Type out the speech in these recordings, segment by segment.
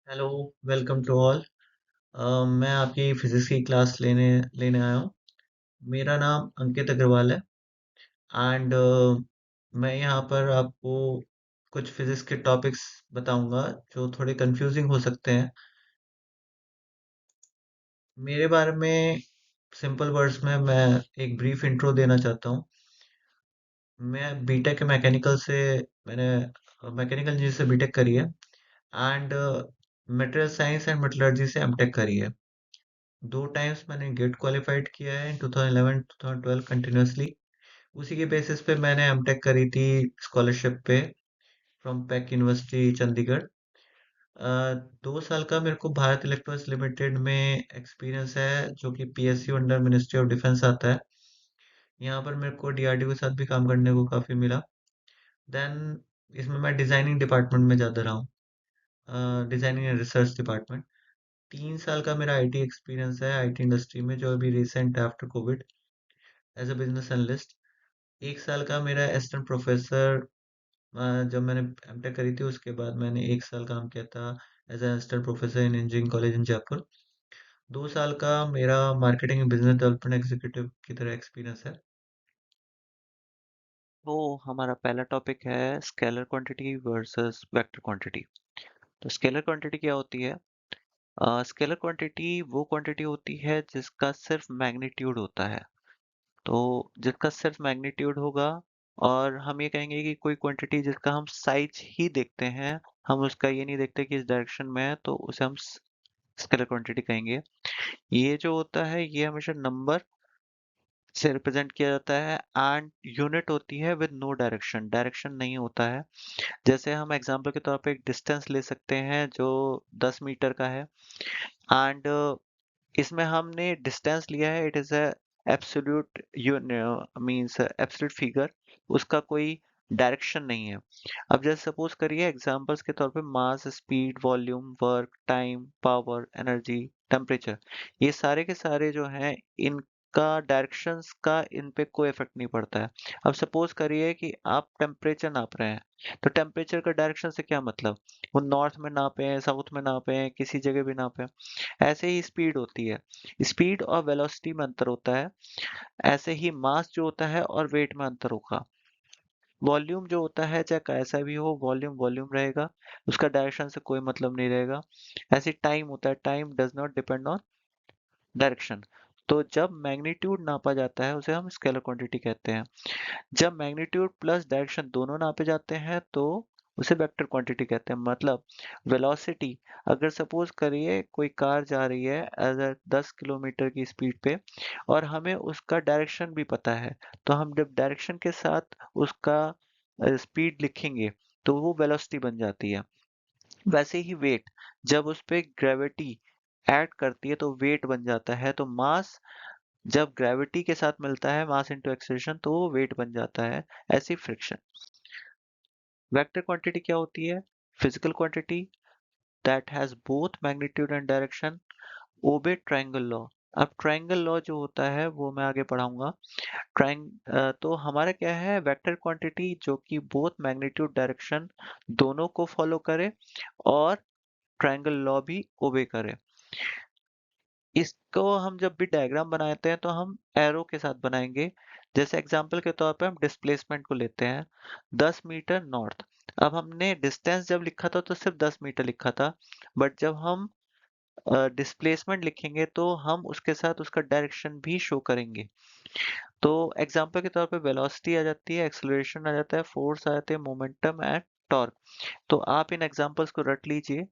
Hello, welcome to all. मैं आपकी physics की क्लास लेने लेने आया हूँ। मेरा नाम अंकित अग्रवाल है एंड मैं यहाँ पर आपको कुछ फिजिक्स के टॉपिक्स बताऊंगा जो थोड़े कंफ्यूजिंग हो सकते हैं। मेरे बारे में सिंपल वर्ड्स में मैं एक ब्रीफ इंट्रो देना चाहता हूँ। मैं बीटेक मैकेनिकल से मैंने मैकेनिकल इंजीनियर से बीटेक करी है and material science and metallurgy से एमटेक करी है। दो टाइम्स मैंने गेट क्वालिफाइड किया है 2011 2012 कंटिन्यूअसली। उसी के बेसिस पे मैंने एमटेक करी थी स्कॉलरशिप पे फ्रॉम पैक यूनिवर्सिटी चंडीगढ़। 2 साल का मेरे को भारत इलेक्ट्रॉनिक्स लिमिटेड में एक्सपीरियंस है जो कि PSU under ministry of defence आता है। यहाँ पर मेरे को डीआरडीओ के साथ भी काम करने को काफ़ी मिला। देन इसमें मैं डिज़ाइनिंग डिपार्टमेंट में ज़्यादा रहा हूँ, डिज़ाइनिंग एंड रिसर्च डिपार्टमेंट। 3 साल का मेरा आईटी एक्सपीरियंस है आईटी इंडस्ट्री में जो अभी recent after covid as a business analyst. 1 साल का मेरा असिस्टेंट प्रोफेसर, जब मैंने एमटेक करी थी उसके बाद मैंने 1 साल काम किया था as an assistant professor in engineering college in Jaipur. 2 साल का मेरा मार्केटिंग बिजनेस डेवलपमेंट एग्जीक्यूटिव की तरह एक्सपीरियंस है। तो हमारा पहला टॉपिक है scalar quantity versus vector quantity. तो स्केलर क्वांटिटी क्या होती है? स्केलर क्वांटिटी वो क्वांटिटी होती है जिसका सिर्फ मैग्नीट्यूड होता है। तो जिसका सिर्फ मैग्नीट्यूड होगा, और हम ये कहेंगे कि कोई क्वांटिटी जिसका हम साइज ही देखते हैं, हम उसका ये नहीं देखते कि इस डायरेक्शन में है, तो उसे हम स्केलर क्वांटिटी कहेंगे। ये जो होता है ये हमेशा नंबर से रिप्रेजेंट किया जाता है, एंड यूनिट होती है विद नो डायरेक्शन, डायरेक्शन नहीं होता है। जैसे हम एग्जांपल के तौर पे एक डिस्टेंस ले सकते हैं जो 10 मीटर का है, एंड इसमें हमने डिस्टेंस लिया है, it is a absolute means absolute figure, उसका कोई डायरेक्शन नहीं है। अब जैसे सपोज करिए एग्जांपल्स के तौर पे mass, speed, volume, work, time, power, energy, temperature, ये सारे के सारे जो हैं इनका डायरेक्शंस का इन पे कोई इफेक्ट नहीं पड़ता है। अब सपोज करिए कि आप टेम्परेचर नाप रहे हैं, तो टेम्परेचर का डायरेक्शन से क्या मतलब, वो नॉर्थ में नापे, साउथ में नापे, किसी जगह भी नापे। ऐसे ही स्पीड होती है, स्पीड और वेलोसिटी में अंतर होता है। ऐसे ही मास जो होता है और वेट में अंतर होगा। वॉल्यूम जो होता है चाहे कैसा भी हो, वॉल्यूम वॉल्यूम रहेगा, उसका डायरेक्शन से कोई मतलब नहीं रहेगा। ऐसे टाइम होता है, time does not depend on direction. तो जब मैग्नीट्यूड नापा जाता है उसे हम स्केलर क्वांटिटी कहते हैं। जब मैग्नीट्यूड प्लस डायरेक्शन दोनों नापे जाते हैं तो उसे वेक्टर क्वांटिटी कहते हैं। मतलब वेलोसिटी, अगर सपोज करिए कोई कार जा रही है एज 10 किलोमीटर की स्पीड पे, और हमें उसका डायरेक्शन भी पता है, तो हम जब डायरेक्शन के साथ उसका स्पीड लिखेंगे तो वो वेलोसिटी बन जाती है। वैसे ही वेट, जब उस पे ग्रेविटी ऐड करती है तो वेट बन जाता है। तो मास जब ग्रेविटी के साथ मिलता है, मास इनटू एक्सेलरेशन, तो वो वेट बन जाता है। ऐसी फ्रिक्शन। वेक्टर क्वांटिटी क्या होती है? Physical quantity that has both magnitude and direction, obey triangle law. अब ट्रायंगल लॉ जो होता है वो मैं आगे पढ़ाऊंगा। तो हमारा क्या है, वेक्टर क्वांटिटी जो कि बोथ मैग्नीट्यूड डायरेक्शन दोनों को फॉलो करे और ट्रायंगल लॉ भी ओबे करे। इसको हम जब भी डायग्राम बनाते हैं तो हम एरो के साथ बनाएंगे। जैसे एग्जांपल के तौर पे हम डिस्प्लेसमेंट को लेते हैं, 10 मीटर नॉर्थ। अब हमने डिस्टेंस जब लिखा था तो सिर्फ 10 मीटर लिखा था, बट जब हम डिस्प्लेसमेंट लिखेंगे तो हम उसके साथ उसका डायरेक्शन भी शो करेंगे। तो एग्जांपल के तौर पे वेलोसिटी आ जाती है, एक्सेलरेशन आ जाता है, फोर्स आ जाते हैं, मोमेंटम एंड टॉर्क। तो आप इन एग्जांपल्स को रट लीजिए।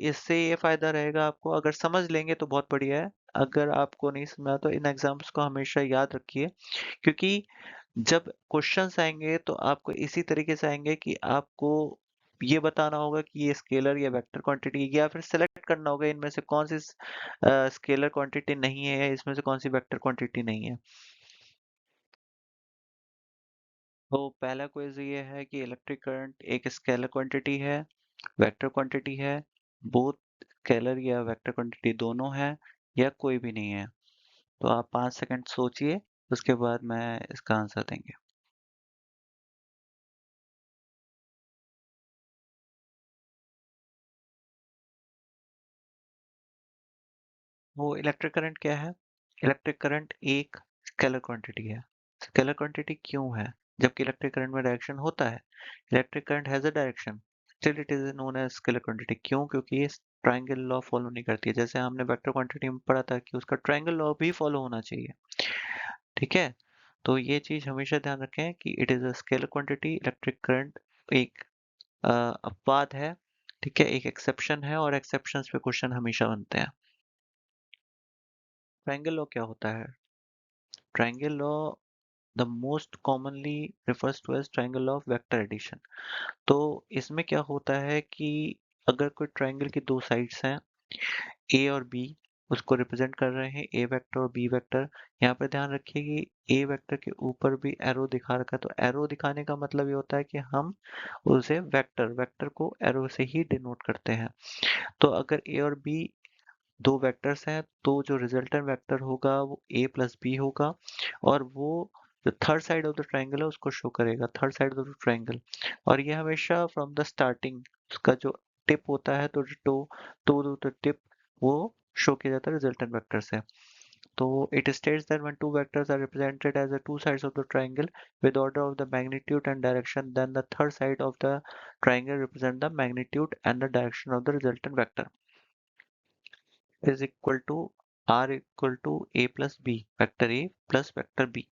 इससे ये फायदा रहेगा आपको, अगर समझ लेंगे तो बहुत बढ़िया है। अगर आपको नहीं समझा तो इन एग्जाम्पल्स को हमेशा याद रखिए, क्योंकि जब क्वेश्चंस आएंगे तो आपको इसी तरीके से आएंगे कि आपको ये बताना होगा कि ये स्केलर या वेक्टर क्वांटिटी, या फिर सेलेक्ट करना होगा इनमें से कौन सी स्केलर क्वांटिटी नहीं है, इसमें से कौन सी वेक्टर क्वांटिटी नहीं है। तो पहला क्वेज ये है कि इलेक्ट्रिक करंट एक स्केलर क्वांटिटी है, वेक्टर क्वांटिटी है, बोथ स्केलर या वेक्टर क्वांटिटी दोनों है, या कोई भी नहीं है। तो आप 5 सेकंड सोचिए, उसके बाद मैं इसका आंसर देंगे। वो इलेक्ट्रिक करंट क्या है? इलेक्ट्रिक करंट एक स्केलर क्वांटिटी है। स्केलर क्वांटिटी क्यों है? जबकि इलेक्ट्रिक करंट में डायरेक्शन होता है। Electric current has a direction, still it is known as scalar quantity. क्यों? क्योंकि ये ट्रायंगल लॉ फॉलो नहीं करती है। जैसे हमने वेक्टर क्वांटिटी में पढ़ा था कि उसका ट्रायंगल लॉ भी फॉलो होना चाहिए। ठीक है, तो ये चीज हमेशा ध्यान रखें कि it is a scalar quantity. Electric current एक अपवाद है, ठीक है, एक एक्सेप्शन है, और एक्सेप्शंस पे क्वेश्चन हमेशा बनते हैं। ट्रायंगल लॉ क्या होता है? Triangle law the most commonly refers to as triangle of vector addition। तो इसमें क्या होता है कि अगर कोई ट्रायंगल की दो साइड्स हैं, ए और बी, उसको रिप्रेजेंट कर रहे हैं ए वेक्टर और बी वेक्टर। यहाँ पर ध्यान रखिए कि ए वेक्टर के ऊपर भी एरो दिखा रखा है, तो एरो दिखाने का मतलब ये होता है कि हम उसे वेक्टर वेक्टर को एरो से ही डिनोट करते हैं। तो अगर ए और बी दो वेक्टर्स हैं, तो जो रिजल्टेंट वेक्टर होगा वो ए प्लस बी होगा, और वो जो third side of the triangle है उसको शो करेगा, third side of the triangle. और ये हमेशा फ्रॉम द स्टार्टिंग, उसका जो टिप होता है, तो द टिप वो शो किया जाता है रिजल्टेंट वेक्टर से। तो it states that when two vectors are represented as the two sides of the triangle with order of the magnitude and direction, then the third side of the triangle represent the magnitude and the direction of the resultant vector is equal to r equal to a plus b, vector a plus vector b।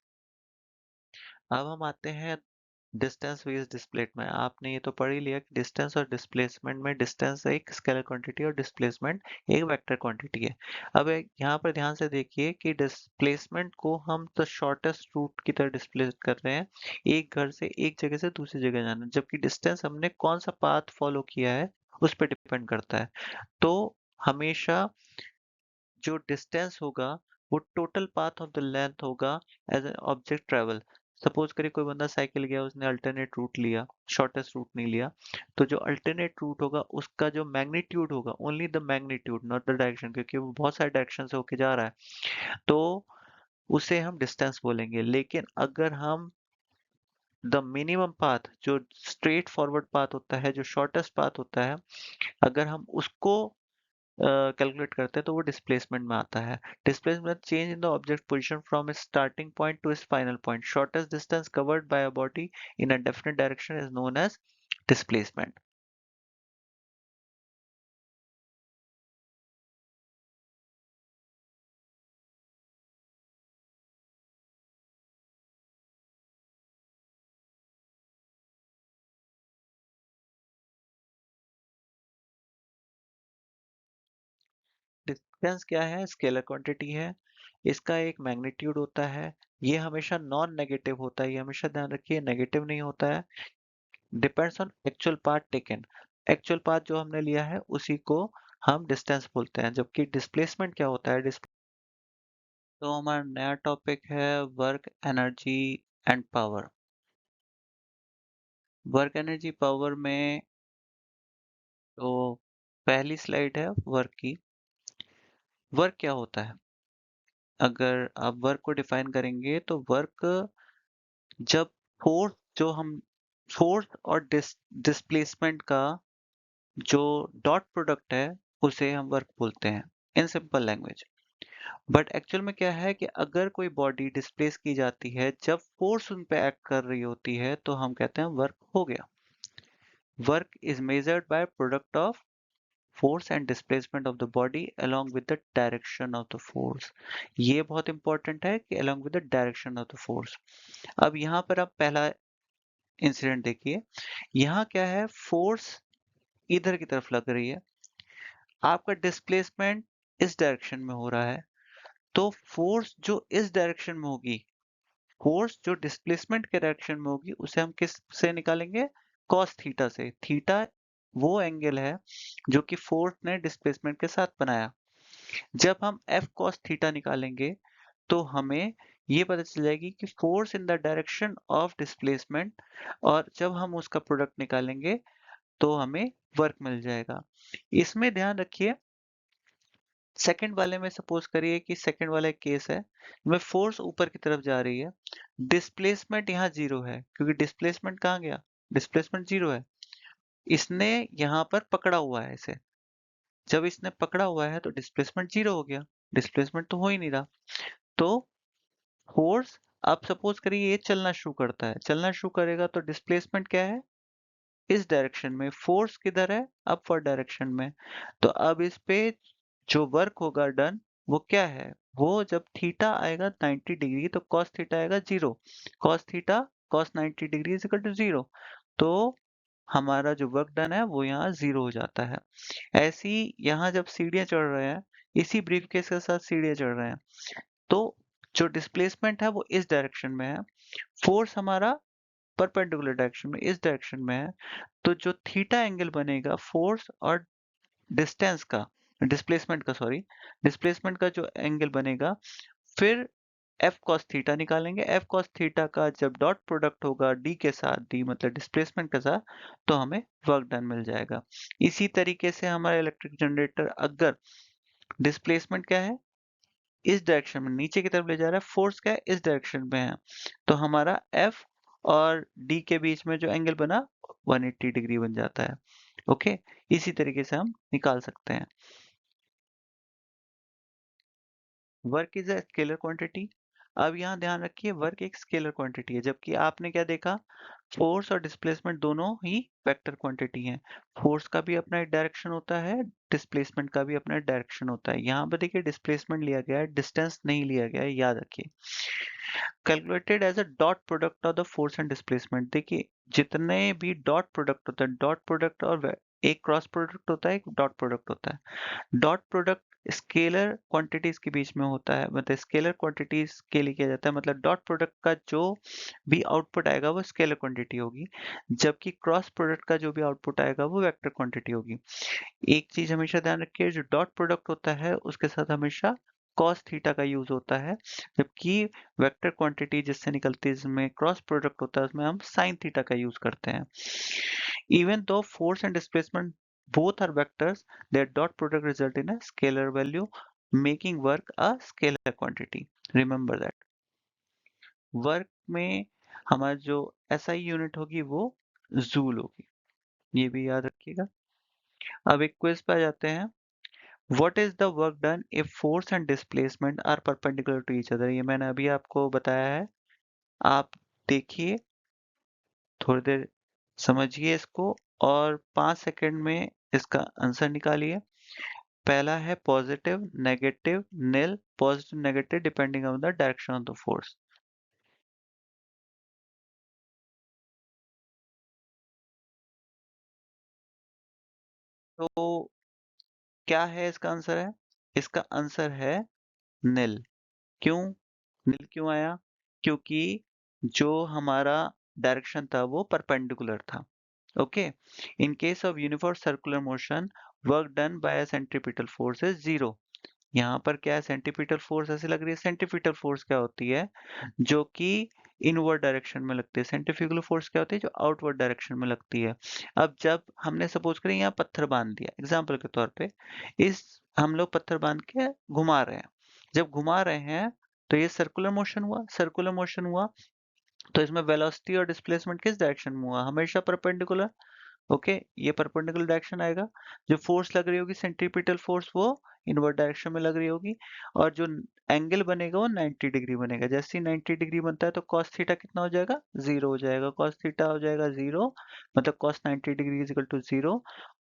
अब हम आते हैं distance veg displacement. आपने ये तो पढ़ ही लिया कि डिस्टेंस और डिस्प्लेसमेंट में, डिस्टेंस एक स्केलर क्वांटिटी और डिस्प्लेसमेंट एक वेक्टर क्वांटिटी है। अब यहाँ पर ध्यान से देखिए कि डिस्प्लेसमेंट को हम द शॉर्टेस्ट रूट की तरह डिस्प्लेस कर रहे हैं, एक घर से एक जगह से दूसरी जगह जाना, जबकि डिस्टेंस हमने कौन सा पाथ फॉलो किया है उस पर डिपेंड करता है। तो हमेशा जो डिस्टेंस होगा वो total path of the length होगा as an object travel. Suppose करिए कोई बंदा साइकिल गया, उसने अल्टरनेट रूट लिया, शॉर्टेस्ट रूट नहीं लिया, तो जो अल्टरनेट रूट होगा उसका जो मैग्नीट्यूड होगा, only the magnitude not the direction, क्योंकि वो बहुत सारे डायरेक्शन से होके जा रहा है, तो उसे हम डिस्टेंस बोलेंगे। लेकिन अगर हम द मिनिमम पाथ, जो स्ट्रेट फॉरवर्ड पाथ होता है, जो शॉर्टेस्ट पाथ होता है, अगर हम उसको कैलकुलेट करते हैं तो वो डिस्प्लेसमेंट में आता है। Displacement change in the object position from its starting point to its final point. Shortest distance covered by a body in a definite direction is known as displacement. Distance क्या है? Scalar quantity है। इसका एक magnitude होता है। ये हमेशा non negative होता है, ये हमेशा ध्यान रखिए, नेगेटिव नहीं होता है। Depends on actual path taken. Actual path जो हमने लिया है उसी को हम डिस्टेंस बोलते हैं। जबकि डिस्प्लेसमेंट क्या होता है? तो हमारा नया टॉपिक है work energy and power. Work energy power में तो पहली स्लाइड है वर्क की। वर्क क्या होता है? अगर आप वर्क को डिफाइन करेंगे तो वर्क, जब फोर्स, जो हम फोर्स और डिस्प्लेसमेंट का जो डॉट प्रोडक्ट है उसे हम वर्क बोलते हैं, in simple language. But actual में क्या है कि अगर कोई बॉडी डिस्प्लेस की जाती है, जब फोर्स उन पे एक्ट कर रही होती है, तो हम कहते हैं वर्क हो गया। Work is measured by product of force and displacement of the body along with the direction of the force। ये बहुत इंपॉर्टेंट है कि along with the direction of the force। अब यहाँ पर आप पहला इंसिडेंट देखिए। यहाँ क्या है? फोर्स इधर की तरफ लग रही है, आपका डिस्प्लेसमेंट इस डायरेक्शन में हो रहा है, तो फोर्स जो इस डायरेक्शन में होगी, फोर्स जो डिस्प्लेसमेंट के डायरेक्शन में होगी, उसे हम किस से निकालेंगे? कॉस थीटा से। थीटा वो एंगल है जो कि फोर्स ने डिस्प्लेसमेंट के साथ बनाया। जब हम एफ कॉस थीटा निकालेंगे तो हमें ये पता चल जाएगी कि force in the direction of displacement, और जब हम उसका प्रोडक्ट निकालेंगे तो हमें वर्क मिल जाएगा। इसमें ध्यान रखिए, सेकंड वाले में सपोज करिए कि सेकंड वाला एक केस है, में फोर्स ऊपर की तरफ जा रही है, डिस्प्लेसमेंट यहाँ जीरो है, क्योंकि डिस्प्लेसमेंट कहाँ गया? डिस्प्लेसमेंट जीरो है। इसने यहाँ पर पकड़ा हुआ है इसे, जब इसने पकड़ा हुआ है तो डिस्प्लेसमेंट जीरो हो गया। डिस्प्लेसमेंट तो हो ही नहीं रहा। तो फोर्स, अब सपोज करिए ये चलना शुरू करता है, चलना शुरू करेगा तो डिस्प्लेसमेंट क्या है, इस डायरेक्शन में, फोर्स किधर है, अपवर्ड डायरेक्शन में। तो अब इस पे जो वर्क होगा डन, वो क्या है, वो जब थीटा आएगा 90 डिग्री तो कॉस थीटा आएगा 0, cos theta cos 90 degree is equal to 0। तो हमारा जो वर्क डन है वो यहाँ 0 हो जाता है। ऐसे ही यहाँ जब सीढ़ियाँ चढ़ रहे हैं, इसी ब्रीफ केस के साथ सीढ़ियाँ चढ़ रहे हैं, तो जो डिस्प्लेसमेंट है वो इस डायरेक्शन में है, फोर्स हमारा परपेंडिकुलर डायरेक्शन में, इस डायरेक्शन में है। तो जो थीटा एंगल बनेगा फोर्स और डिस्टेंस का, डिस्प्लेसमेंट का सॉरी, डिस्प्लेसमेंट का जो एंगल बनेगा, फिर एफ कॉस थीटा निकालेंगे। एफ कॉस थीटा का जब डॉट प्रोडक्ट होगा डी के साथ, डी मतलब डिस्प्लेसमेंट के साथ, तो हमें वर्क डन मिल जाएगा। इसी तरीके से हमारा इलेक्ट्रिक जनरेटर, अगर डिस्प्लेसमेंट क्या है, इस डायरेक्शन में नीचे की तरफ ले जा रहा है, फोर्स क्या है, इस डायरेक्शन में है, तो हमारा एफ और डी के बीच में जो एंगल बना 180 डिग्री बन जाता है। ओके, इसी तरीके से हम निकाल सकते हैं। Work is a scalar quantity. अब यहाँ ध्यान रखिए, वर्क एक स्केलर क्वांटिटी है, जबकि आपने क्या देखा, फोर्स और डिस्प्लेसमेंट दोनों ही वेक्टर क्वांटिटी हैं। फोर्स का भी अपना एक डायरेक्शन होता है, डिस्प्लेसमेंट का भी अपना डायरेक्शन होता है। यहाँ पर देखिए डिस्प्लेसमेंट लिया गया है, डिस्टेंस नहीं लिया गया है, याद रखिए। Calculated as a dot product of the force and displacement. देखिए जितने भी डॉट प्रोडक्ट होता है, डॉट प्रोडक्ट और एक क्रॉस प्रोडक्ट होता है, एक डॉट प्रोडक्ट होता है। डॉट प्रोडक्ट स्केलर क्वांटिटीज के बीच में होता है, मतलब स्केलर क्वांटिटीज के लिए किया जाता है, मतलब डॉट प्रोडक्ट का जो भी आउटपुट आएगा वो स्केलर क्वांटिटी होगी, जबकि क्रॉस प्रोडक्ट का जो भी आउटपुट आएगा वो वेक्टर क्वांटिटी होगी। एक चीज हमेशा ध्यान रखिए, जो डॉट प्रोडक्ट होता है उसके साथ हमेशा cos थीटा का यूज होता है, जबकि वेक्टर क्वांटिटी जिससे निकलती है, जिसमें क्रॉस प्रोडक्ट होता है, उसमें हम sin थीटा का यूज करते हैं। Even though force and displacement both are vectors, their dot product result in a scalar value, making work a scalar quantity. Remember that. Work में हमारा जो SI यूनिट होगी वो जूल होगी, ये भी याद रखिएगा। अब एक क्विज पे आ जाते हैं। What is the work done if force and displacement are perpendicular to each other? ये मैंने अभी आपको बताया है, आप देखिए, थोड़ी देर समझिए इसको, और 5 सेकंड में इसका आंसर निकालिए। पहला है positive, negative, nil, positive negative depending on the direction of the force. तो क्या है इसका आंसर, है इसका आंसर है निल। क्यों, नील क्यों आया, क्योंकि जो हमारा डायरेक्शन था वो परपेंडिकुलर था। Okay, in case of uniform circular motion work done by centripetal force is 0। यहाँ पर क्या है, सेंट्रीपिटल फोर्स ऐसे लग रही है, सेंट्रीपिटल फोर्स क्या होती है, जो कि इनवर्ड डायरेक्शन में लगती है। सेंट्रीफ्यूगल फोर्स क्या होती है, जो आउटवर्ड डायरेक्शन में लगती है। अब जब हमने सपोज करें यहाँ पत्थर बांध दिया एग्जाम्पल के तौर पे, इस हम लोग पत्थर बांध के घुमा रहे हैं, जब घुमा रहे हैं तो ये सर्कुलर मोशन हुआ, सर्कुलर मोशन हुआ, तो इसमें वेलोसिटी और डिस्प्लेसमेंट किस डायरेक्शन में हुआ, हमेशा परपेंडिकुलर। ओके, ये परपेंडिकुलर डायरेक्शन आएगा। जो फोर्स लग रही होगी सेंट्रीपिटल फोर्स, वो इनवर्ट डायरेक्शन में लग रही होगी, और जो एंगल बनेगा वो 90 डिग्री बनेगा। जैसे ही 90 डिग्री बनता है तो cos थीटा कितना हो जाएगा, 0 हो जाएगा, cos थीटा हो जाएगा 0, मतलब cos 90 degree is equal to 0।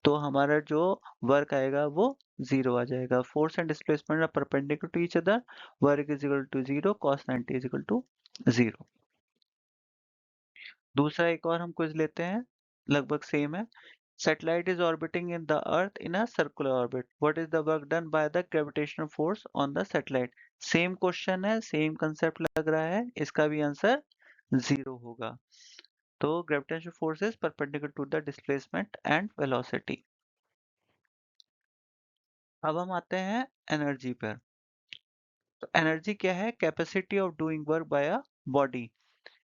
तो हमारा जो वर्क आएगा वो 0 आ जाएगा। Force and displacement are perpendicular to each other, work is equal to 0, cos 90 is equal to 0। दूसरा एक और हम क्विज लेते हैं, लगभग सेम है। Satellite is orbiting in the Earth in a circular orbit. What is the work done by the gravitational force on the satellite? Same question है, same concept लग रहा है, इसका भी आंसर 0 होगा। तो gravitational force is perpendicular to the displacement and velocity. अब हम आते हैं एनर्जी पर। तो एनर्जी क्या है, capacity of doing work by a body,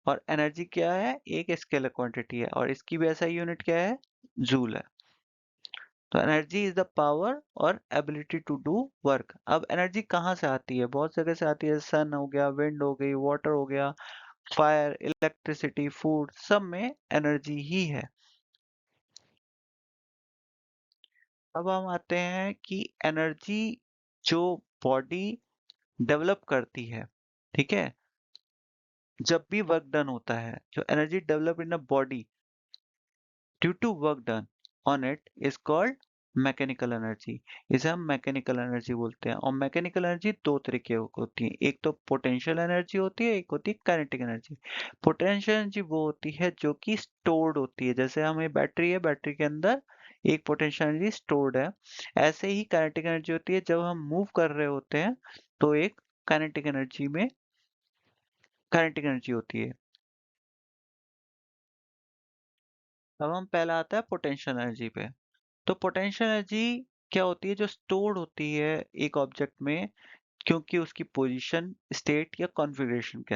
और एनर्जी क्या है, एक स्केलर क्वांटिटी है, और इसकी भी ऐसा यूनिट क्या है, जूल है। तो एनर्जी इज द पावर और एबिलिटी टू डू वर्क। अब एनर्जी कहाँ से आती है, बहुत जगह से आती है, सन हो गया, विंड हो गई, वाटर हो गया, फायर, इलेक्ट्रिसिटी, फूड, सब में एनर्जी ही है। अब हम आते हैं कि एनर्जी जो बॉडी डेवलप करती है, ठीक है, जब भी वर्क डन होता है, जो energy develop in a body due to work done on it is called mechanical energy. इसे हम मैकेनिकल एनर्जी बोलते हैं। और मैकेनिकल एनर्जी दो तरीके की होती है, एक तो पोटेंशियल एनर्जी होती है, एक होती है काइनेटिक एनर्जी। पोटेंशियल एनर्जी वो होती है जो कि स्टोर्ड होती है, जैसे हमें बैटरी है, बैटरी के अंदर एक पोटेंशियल एनर्जी स्टोर्ड है। ऐसे ही काइनेटिक एनर्जी होती है, जब हम मूव कर रहे होते हैं तो एक काइनेटिक एनर्जी में काइनेटिक एनर्जी होती है। अब हम पहला आता है पोटेंशियल एनर्जी पे। तो पोटेंशियल एनर्जी क्या होती है? जो स्टोर्ड होती है एक ऑब्जेक्ट में, क्योंकि उसकी पोजीशन, स्टेट या कॉन्फ़िगरेशन के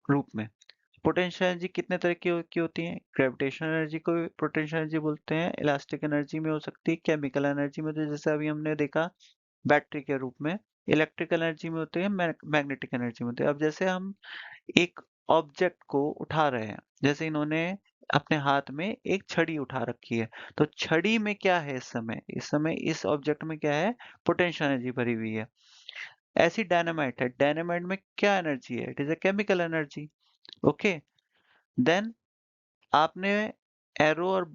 रूप में। पोटेंशियल एनर्जी कितने तरह की होती है? ग्रेविटेशनल एनर्जी को पोटेंशियल एनर्जी बोलते हैं, इलास्टिक एनर्जी में हो सकती है, केमिकल एनर्जी में, तो जैसे अभी हमने देखा बैटरी के रूप में, इलेक्ट्रिकल एनर्जी में होते हैं, मैग्नेटिक एनर्जी में होते हैं। अब जैसे हम एक ऑब्जेक्ट को उठा रहे हैं, जैसे इन्होंने अपने हाथ में एक छड़ी उठा रखी है, तो छड़ी में क्या है इस समय इस ऑब्जेक्ट में क्या है? पोटेंशियल एनर्जी भरी हुई है। ऐसी डायनामाइट है, डायनामाइट में क्या एनर्जी है? It is a chemical energy. Okay, then आपने एरो और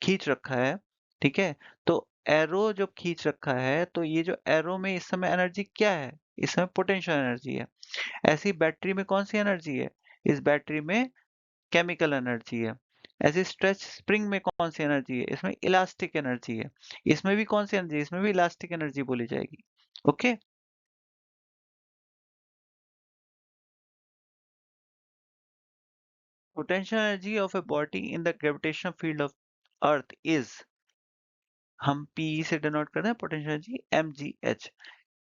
खींच रखा है, ठीक है, तो एरो जो खींच रखा है, तो ये जो एरो में इस समय एनर्जी क्या है? इस समय पोटेंशियल एनर्जी है। ऐसी बैटरी में कौन सी एनर्जी है? इस बैटरी में केमिकल एनर्जी है। ऐसे स्ट्रेच स्प्रिंग में कौन सी एनर्जी है? इसमें इलास्टिक एनर्जी है। इसमें भी कौन सी एनर्जी है? इसमें भी इलास्टिक एनर्जी बोली जाएगी। Okay, potential energy of a body in the gravitational field of earth is, हम पी से डिनोट करते हैं potential energy, mgh,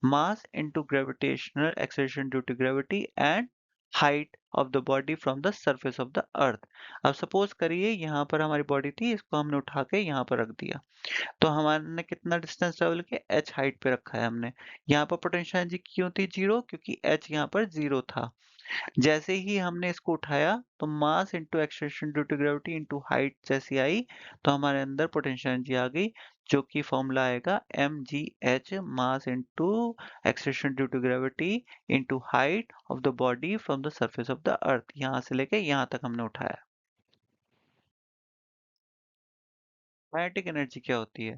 mass into gravitational acceleration due to gravity and height of the body from the surface of the earth। अब suppose करिए यहाँ पर हमारी body थी, इसको हमने उठा के यहाँ पर रख दिया, तो हमारे कितना डिस्टेंस ट्रेवल किया? एच हाइट पे रखा है हमने। यहाँ पर पोटेंशियल एनर्जी क्यों थी जीरो? क्योंकि एच यहाँ पर जीरो था। जैसे ही हमने इसको उठाया तो mass into acceleration due to gravity into height जैसी आई, तो हमारे अंदर पोटेंशियल एनर्जी आ गई, जो कि फॉर्मूला आएगा M G H, mass into acceleration due to gravity into height of the body from the surface of the earth. यहाँ से लेके यहाँ तक हमने उठाया। काइनेटिक एनर्जी क्या होती है?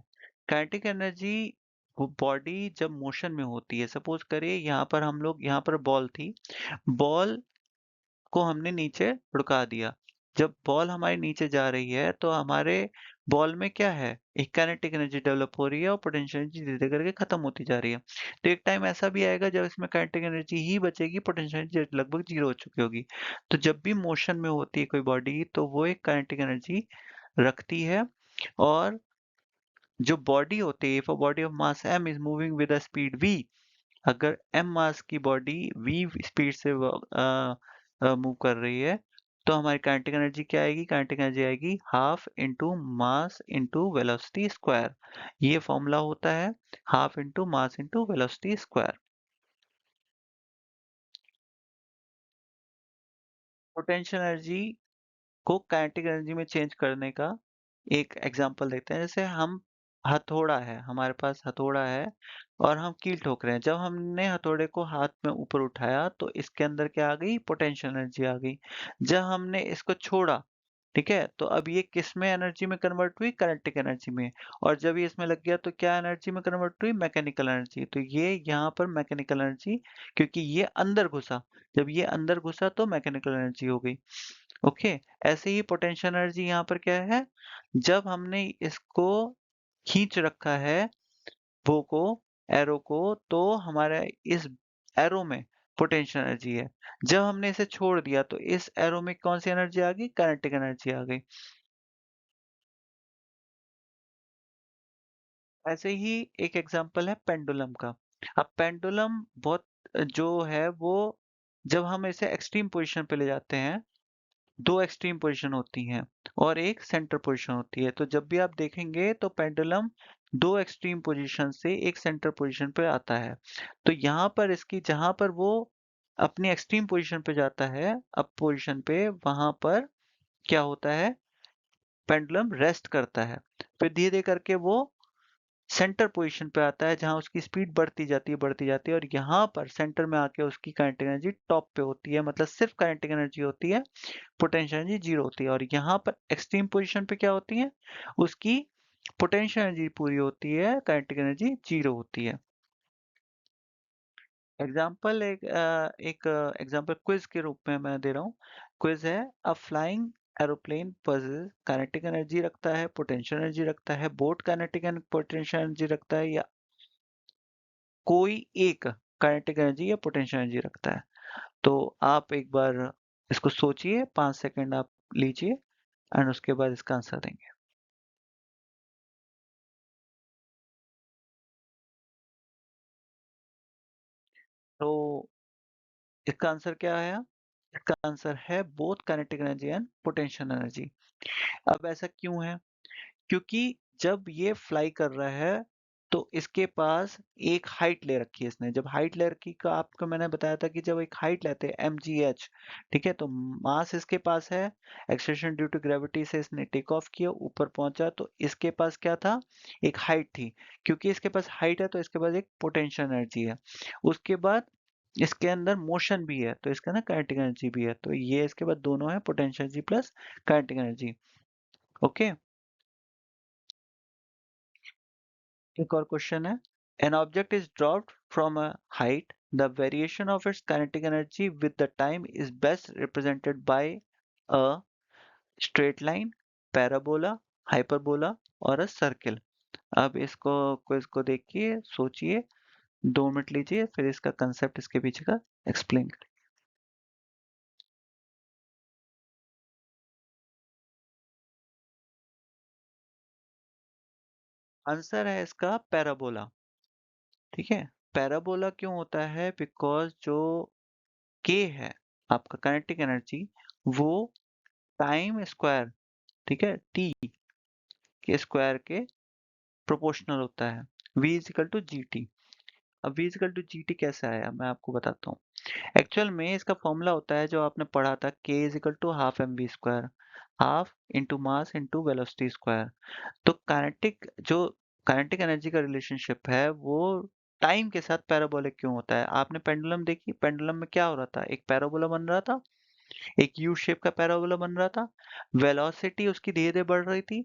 काइनेटिक एनर्जी, वो बॉडी जब मोशन में होती है, सपोज करिए यहाँ पर हम लोग, यहाँ पर बॉल थी, बॉल को हमने नीचे लुढ़का दिया। जब बॉल हमारी नीचे जा रही है तो हमारे बॉल में क्या है? एक काइनेटिक एनर्जी डेवलप हो रही है और पोटेंशियल एनर्जी धीरे-धीरे करके खत्म होती जा रही है। तो एक टाइम ऐसा भी आएगा जब इसमें काइनेटिक एनर्जी ही बचेगी, पोटेंशियल एनर्जी लगभग 0 हो चुकी होगी। तो जब भी मोशन में होती है कोई बॉडी, तो वो एक काइनेटिक एनर्जी रखती है। और जो बॉडी होती है, if a body of mass m is moving with a speed v, अगर m मास की बॉडी v स्पीड से मूव कर रही है, तो हमारी काइनेटिक एनर्जी क्या आएगी? काइनेटिक एनर्जी आएगी half into mass into velocity square. ये फॉर्मूला होता है half into mass into velocity square. Potential energy को काइनेटिक एनर्जी में चेंज करने का एक एग्जांपल देखते हैं। जैसे हम, हथौड़ा है, हमारे पास हथौड़ा है और हम कील ठोक रहे हैं। जब हमने हथौड़े को हाथ में ऊपर उठाया तो इसके अंदर क्या आ गई? पोटेंशियल एनर्जी आ गई। जब हमने इसको छोड़ा, ठीक है, तो अब ये किस में एनर्जी में कन्वर्ट हुई? काइनेटिक एनर्जी में। और जब ये इसमें लग गया तो क्या एनर्जी में कन्वर्ट हुई? Mechanical energy. तो ये यहाँ पर मैकेनिकल एनर्जी, क्योंकि ये अंदर घुसा, जब ये अंदर घुसा तो मैकेनिकल एनर्जी हो गई। ओके, ऐसे ही पोटेंशियल एनर्जी यहाँ पर क्या है? जब हमने इसको खींच रखा है, बो को, एरो को, तो हमारे इस एरो में पोटेंशियल एनर्जी है। जब हमने इसे छोड़ दिया तो इस एरो में कौन सी एनर्जी आ गई? काइनेटिक एनर्जी आ गई। ऐसे ही एक एग्जांपल है पेंडुलम का। अब पेंडुलम बहुत जो है वो, जब हम इसे एक्सट्रीम पोजीशन पे ले जाते हैं, दो एक्सट्रीम पोजीशन होती हैं और एक सेंटर पोजीशन होती है। तो जब भी आप देखेंगे तो पेंडुलम दो एक्सट्रीम पोजीशन से एक सेंटर पोजीशन पे आता है। तो यहाँ पर इसकी, जहाँ पर वो अपनी एक्सट्रीम पोजीशन पे जाता है, अप पोजीशन पे, वहां पर क्या होता है? पेंडुलम रेस्ट करता है, फिर धीरे करके वो सेंटर पोजीशन पे आता है जहाँ उसकी स्पीड बढ़ती जाती है और यहाँ पर सेंटर में आके उसकी काइनेटिक एनर्जी टॉप पे होती है, मतलब सिर्फ काइनेटिक एनर्जी होती है, पोटेंशियल एनर्जी जीरो होती है। और यहाँ पर एक्सट्रीम पोजीशन पे क्या होती है, उसकी पोटेंशियल एनर्जी पूरी होती है, काइनेटिक एनर्जी जीरो होती है। एग्जाम्पल एक एग्जाम्पल क्विज के रूप में मैं दे रहा हूँ। क्विज है, a flying aeroplane possess kinetic energy रखता है, पोटेंशियल एनर्जी रखता है, boat kinetic and potential energy रखता है, या कोई एक काइनेटिक एनर्जी या पोटेंशियल एनर्जी रखता है। तो आप एक बार इसको सोचिए, 5 सेकंड आप लीजिए एंड उसके बाद इसका आंसर देंगे। तो इसका आंसर क्या है? इसका आंसर है both kinetic energy and potential energy. अब ऐसा क्यों है? क्योंकि जब ये फ्लाई कर रहा है तो इसके पास एक हाइट ले रखी है इसने। जब हाइट ले रखी का आपको मैंने बताया था कि जब एक हाइट लेते हैं mgh, ठीक है, तो मास इसके पास है, एक्सेलरेशन ड्यू टू ग्रेविटी से इसने टेक ऑफ किया, ऊपर पहुंचा, तो इसके पास क्या था, एक हाइट थी। क्योंकि इसके पास हाइट है तो इसके पास एक पोटेंशियल एनर्जी है। उसके बाद इसके अंदर मोशन भी है तो इसका ना काइनेटिक एनर्जी भी है, तो ये इसके बाद दोनों है, potential energy plus kinetic energy. Okay, एक और क्वेश्चन है, an object is dropped from a height, the variation of its kinetic energy with the time is best represented by a straight line, parabola, hyperbola और अ circle. अब इसको quiz को देखिए, सोचिए, 2 minute लीजिए, फिर इसका कंसेप्ट इसके पीछे का एक्सप्लेन करिए। आंसर है इसका पैराबोला। ठीक है, पैराबोला क्यों होता है, बिकॉज जो के है आपका काइनेटिक एनर्जी, वो टाइम स्क्वायर, ठीक है, टी के स्क्वायर के प्रोपोर्शनल होता है, v is equal to G T. अब v is equal to G T कैसे आया, मैं आपको बताता हूँ। एक्चुअल में इसका फॉर्मूला होता है जो आपने पढ़ा था, k is equal to half M V square, half into mass into velocity square. तो काइनेटिक एनर्जी का रिलेशनशिप है वो टाइम के साथ पैराबोलिक क्यों होता है। आपने पेंडुलम देखी, पेंडुलम में क्या हो रहा था, एक पैराबोला बन रहा था, एक यू शेप का पैराबोला बन रहा था, वेलोसिटी उसकी धीरे धीरे बढ़ रही थी,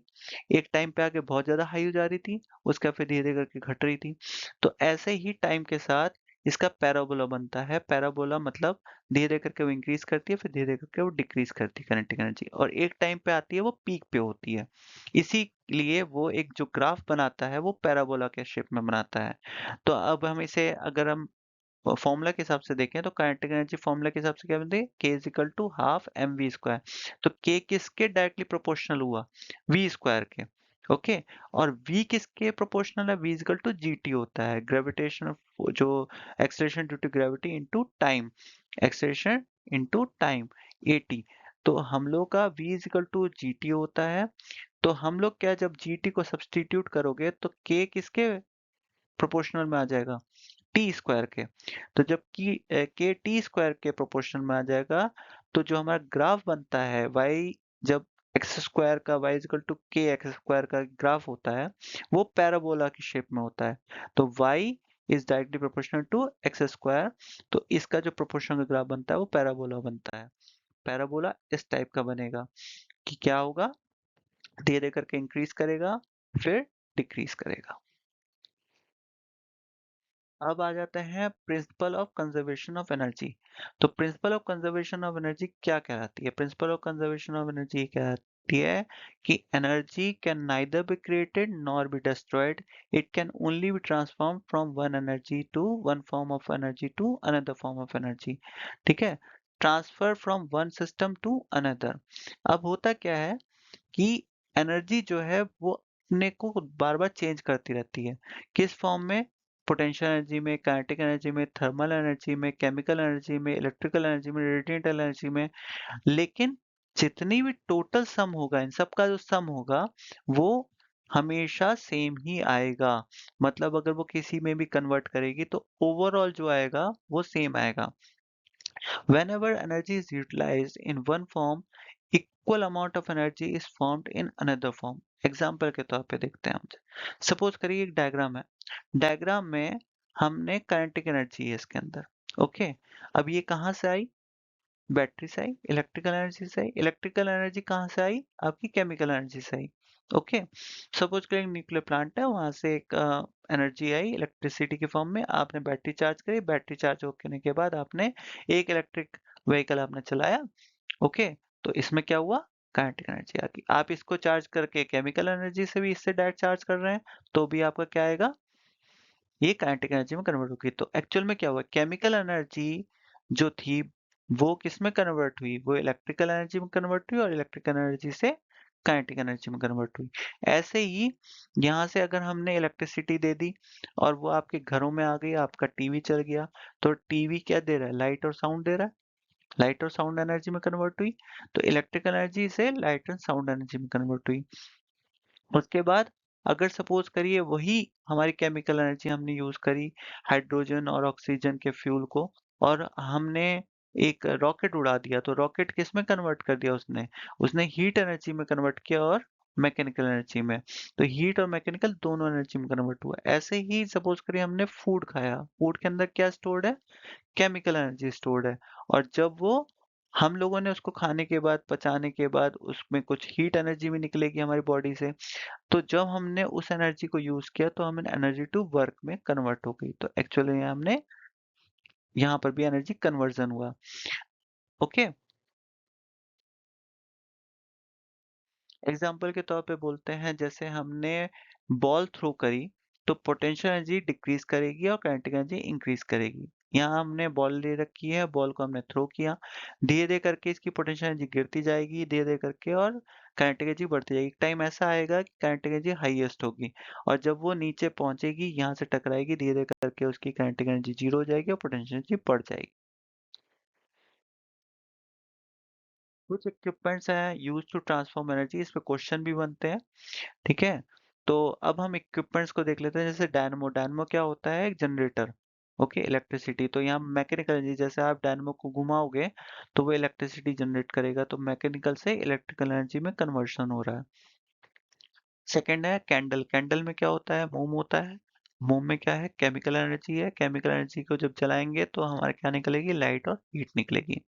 एक टाइम पे आके बहुत ज्यादा हाई हो जा रही थी, उसका फिर धीरे धीरे करके घट रही थी। तो ऐसे ही टाइम के साथ इसका पैराबोला बनता है। पैराबोला मतलब धीरे धीरे करके वो इंक्रीज करती है, फिर धीरे धीरे करके वो डिक्रीज करती है काइनेटिक एनर्जी, और एक टाइम पे आती है वो पीक पे होती है। इसीलिए वो एक जो ग्राफ बनाता है वो पैराबोला के शेप में बनाता है। तो अब हम इसे अगर हम फॉर्मूला के हिसाब से देखें तो काइनेटिक एनर्जी फॉर्मूला के हिसाब से क्या बनती है, K is equal to half M V square. तो के किसके डायरेक्टली प्रोपोर्शनल हुआ, वी स्क्वायर के। ओके, और v किसके प्रोपोर्शनल है, v is equal to G T होता है, ग्रेविटेशन, जो acceleration due to gravity into time, acceleration into time, AT. तो हम लोग का v is equal to G T होता है। तो हम लोग क्या, जब जी टी को सब्सटीट्यूट करोगे तो k किसके प्रोपोर्शनल में आ जाएगा, टी स्क्वायर के। तो जब कि के टी स्क्वायर के प्रोपोर्शन में आ जाएगा, तो जो हमारा ग्राफ बनता है वाई, जब एक्स स्क्वायर का वाई इक्वल टू के एक्स स्क्वायर का ग्राफ होता है, वो पैराबोला की शेप में होता है। तो Y is directly proportional to X square. तो इसका जो प्रोपोर्शनल ग्राफ बनता है वो पैराबोला बनता है। पैराबोला इस टाइप का बनेगा कि क्या होगा, धीरे धीरे करके इंक्रीज करेगा, फिर डिक्रीज करेगा। अब आ जाते हैं principle of conservation of energy. तो principle of conservation of energy क्या कहलाती है, principle of conservation of energy कहती है कि energy can neither be created nor be destroyed, it can only be transform from one energy to one form of energy to another form of energy. ठीक है, transfer from one system to another. अब होता क्या है कि energy जो है वो अपने को बार बार चेंज करती रहती है, किस फॉर्म में, पोटेंशियल एनर्जी में, काइनेटिक एनर्जी में, थर्मल एनर्जी में, केमिकल एनर्जी में, इलेक्ट्रिकल एनर्जी में, रेडिएंट एनर्जी में। लेकिन जितनी भी टोटल सम होगा, इन सब का जो सम होगा वो हमेशा सेम ही आएगा। मतलब अगर वो किसी में भी कन्वर्ट करेगी तो ओवरऑल जो आएगा वो सेम आएगा। Whenever energy is utilized in one form, equal amount of energy is formed in another form. Example के तौर पे देखते हैं हम। सपोज करिए एक डायग्राम है, डायग्राम में हमने काइनेटिक एनर्जी है इसके अंदर। ओके, अब ये कहाँ से आई? बैटरी से आई, इलेक्ट्रिकल एनर्जी से आई। इलेक्ट्रिकल एनर्जी कहाँ से आई? आपकी केमिकल एनर्जी से आई। ओके, सपोज करें न्यूक्लियर प्लांट है, वहां से एक एनर्जी आई इलेक्ट्रिसिटी के फॉर्म में, आपने बैटरी चार्ज करी, बैटरी चार्ज होने के बाद आपने एक इलेक्ट्रिक व्हीकल आपने चलाया। ओके, तो इसमें क्या हुआ? काइनेटिक एनर्जी आ गई। आप इसको चार्ज करके केमिकल एनर्जी से भी इससे डायरेक्ट चार्ज कर रहे हैं, तो भी आपका क्या आएगा? ये काइनेटिक एनर्जी में कन्वर्ट होगी। तो एक्चुअल में क्या हुआ? केमिकल एनर्जी जो थी वो किस में कन्वर्ट हुई? वो इलेक्ट्रिकल एनर्जी में कन्वर्ट हुई, और इलेक्ट्रिकल एनर्जी से काइनेटिक एनर्जी में कन्वर्ट हुई। ऐसे ही यहाँ से अगर हमने इलेक्ट्रिसिटी दे दी और वो आपके घरों में आ गई, आपका टीवी चल गया, तो टीवी क्या दे रहा है? लाइट और साउंड दे रहा है। लाइट और साउंड एनर्जी में कन्वर्ट हुई, तो इलेक्ट्रिकल एनर्जी से लाइट एंड साउंड एनर्जी में कन्वर्ट हुई। उसके बाद अगर सपोज करिए वही हमारी केमिकल एनर्जी हमने यूज करी हाइड्रोजन और ऑक्सीजन के फ्यूल को, और हमने एक रॉकेट उड़ा दिया, तो रॉकेट किस में कन्वर्ट कर दिया? उसने उसने हीट एनर्जी में कन्वर्ट किया और मैकेनिकल एनर्जी में। तो हीट और मैकेनिकल दोनों एनर्जी में कन्वर्ट हुआ। ऐसे ही सपोज करिए हमने फूड खाया, फूड के अंदर क्या स्टोर्ड है? केमिकल एनर्जी स्टोर्ड है। और जब वो हम लोगों ने उसको खाने के बाद, पचाने के बाद, उसमें कुछ हीट एनर्जी भी निकलेगी हमारी बॉडी से। तो जब हमने उस एनर्जी को यूज किया, तो हमें एनर्जी टू वर्क में कन्वर्ट हो गई। तो एक्चुअली हमने यहाँ पर भी एनर्जी कन्वर्जन हुआ। ओके, एग्जाम्पल के तौर पे बोलते हैं, जैसे हमने बॉल थ्रो करी, तो पोटेंशियल एनर्जी डिक्रीज करेगी और काइनेटिक एनर्जी इंक्रीज करेगी। यहाँ हमने बॉल ले रखी है, बॉल को हमने थ्रो किया, धीरे धीरे करके इसकी पोटेंशियल एनर्जी गिरती जाएगी धीरे धीरे करके, और काइनेटिक एनर्जी बढ़ती जाएगी। टाइम ऐसा आएगा कि काइनेटिक एनर्जी हाईएस्ट होगी, और जब वो नीचे पहुंचेगी, यहाँ से टकराएगी, धीरे धीरे करके उसकी काइनेटिक एनर्जी जीरो हो जाएगी और पोटेंशियल एनर्जी बढ़ जाएगी। कुछ इक्विपमेंट्स हैं यूज टू ट्रांसफॉर्म एनर्जी, इस पे क्वेश्चन भी बनते हैं। ठीक है, तो अब हम इक्विपमेंट्स को देख लेते हैं। जैसे डायनमो, डायनमो क्या होता है? एक जनरेटर। Okay, electricity. तो यहाँ मैकेनिकल एनर्जी, जैसे आप डायनमो को घुमाओगे तो वो इलेक्ट्रिसिटी जनरेट करेगा, तो मैकेनिकल से इलेक्ट्रिकल एनर्जी में कन्वर्शन हो रहा है। सेकंड है कैंडल। कैंडल में क्या होता है? मोम होता है। मोम में क्या है? केमिकल एनर्जी है। केमिकल एनर्जी को जब जलाएंगे तो हमारे क्या निकलेगी? लाइट और हीट निकलेगी।